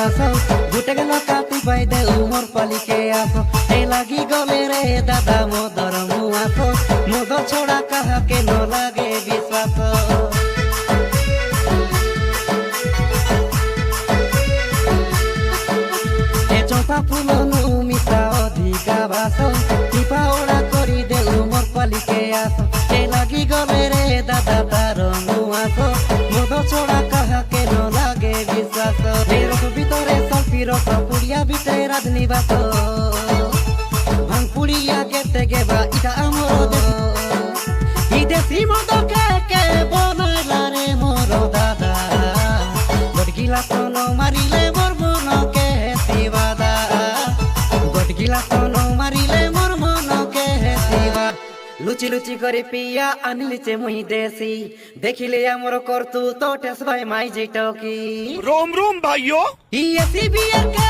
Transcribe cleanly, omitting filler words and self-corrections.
আসো গুটে গেল কাটি পাই দে উমর পালিকে আসো এই লাগি গলে রে দাদা মদর মুয়াসো মদ ছড়া কাহাকে ন লাগে বিশ্বাস এ চপা ফুলনু মিশা অধিকা বাস টিপা ওড়া করি দে উমর পালিকে আসো এই লাগি গলে রে দাদা তার মুয়াসো মদ ছড়া কাহাকে ন লাগে বিশ্বাস এই রস ভিতরে সলফি রস পুড়িয়া বিটে রাজনিবাস ভাঙ পুড়িয়া গেতে গেবা ইটা আমর দেশ ই দেশি মদ কে বনাইলা রে মোর দাদা গটগিলা তন মারিলে মোর মনকে হেসিবাদা গটগিলা তন মারিলে মোর মনকে হেসিবা লুচি লুচি করে পিয়া আনিলিছে মুই দেশি দেখিলে আমর করতু তো টেস ভাই মাই জিটকি रोम रोम भाइयों। ই এসি বিয়ার কে